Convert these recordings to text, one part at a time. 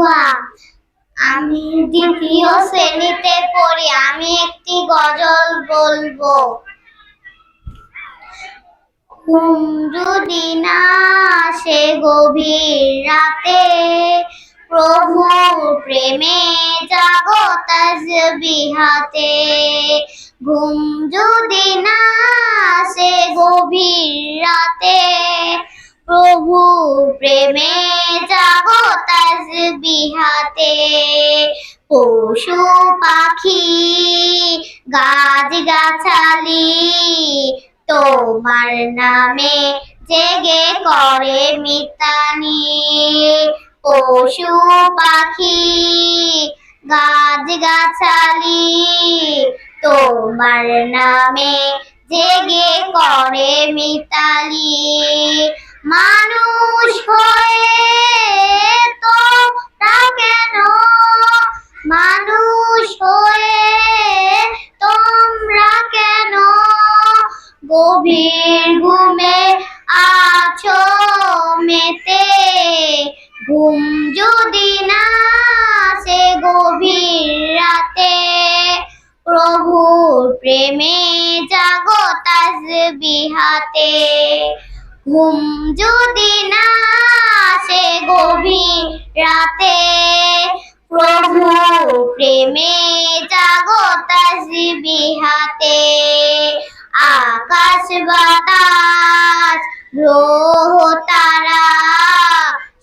দোয়া। আমি দ্বিতীয় শ্রেণীতে পড়ি, আমি একটি গজল বলবো। ঘুম যদি না আসে গভীর রাতে, প্রভুর প্রেমে জাগো তাসবিহাতে। ঘুম যদি না আসে গভীর রাতে, প্রভুর প্রেমে জাগো তাসবিহাতে। পশু পাখি গাছ গাছালি তোমার নামে জেগে করে মিতানি। পশু পাখি গাছ গাছালি তোমার নামে জেগে করে মিতালি। মানুষ হয়ে তোমরা কেন, মানুষ হয়ে তোমরা কেন গভীর ঘুমে আছো মেতে। ঘুম যদি না আসে গভীর রাতে, প্রভুর প্রেমে জাগো তাসবিহাতে। ঘুম যদি না আসে গভীর রাতে, প্রভুর প্রেমে জাগো তাসবিহাতে। আকাশ বাতাস গ্রহ তারা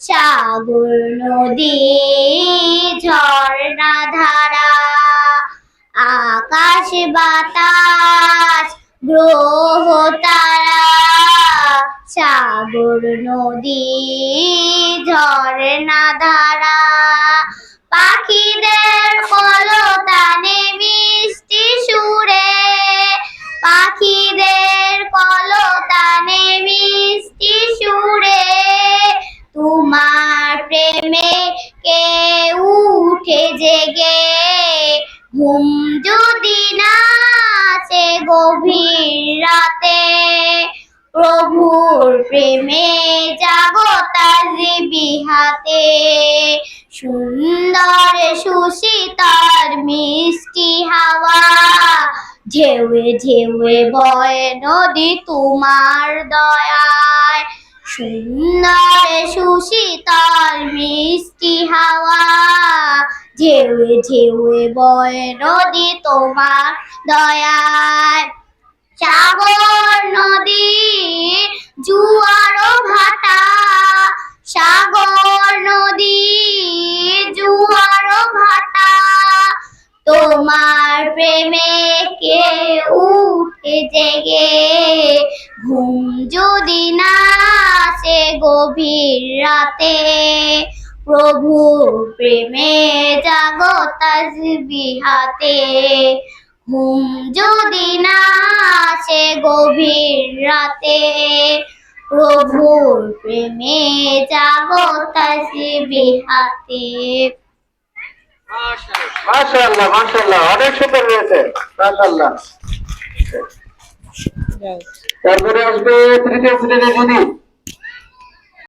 সাগর নদী ঝর্ণা ধারা। আকাশ বাতাস গ্রহ তারা সাগর নদী ঝর্ণা ধারা। পাখিদের কলতানে মিষ্টি সুরে, পাখিদের কলতানে মিষ্টি সুরে তোমার প্রেমে কে উঠে জেগে। ঘুম যদি না আসে গভীর রাতে, প্রভুর প্রেমে জাগো তাসবিহাতে। সুন্দর সুশীতল মিষ্টি হাওয়া ঢেউয়ে ঢেউয়ে বয় নদী তোমার দয়ায়। সুন্দর সুশীতল মিষ্টি হাওয়া ঢেউয়ে ঢেউয়ে বয় নদী তোমার দয়ায়। সাগর নদী জুয়ার ভাটা, সাগর নদী জুয়ার ভাটা তোমার প্রেমে কে উঠে জেগে। ঘুম যদি না আসে গভীর রাতে, প্রভুর প্রেমে জাগো তাসবিহাতে। ঘুম যদি না আসে গভীর রাতে, প্রভুর প্রেমে জাগো তাসবিহাতে। মাশাআল্লাহ মাশাআল্লাহ, অনেক সুন্দর হয়েছে মাশাআল্লাহ। তারপরে আসবে তৃতীয় শ্রেণীর দিদি।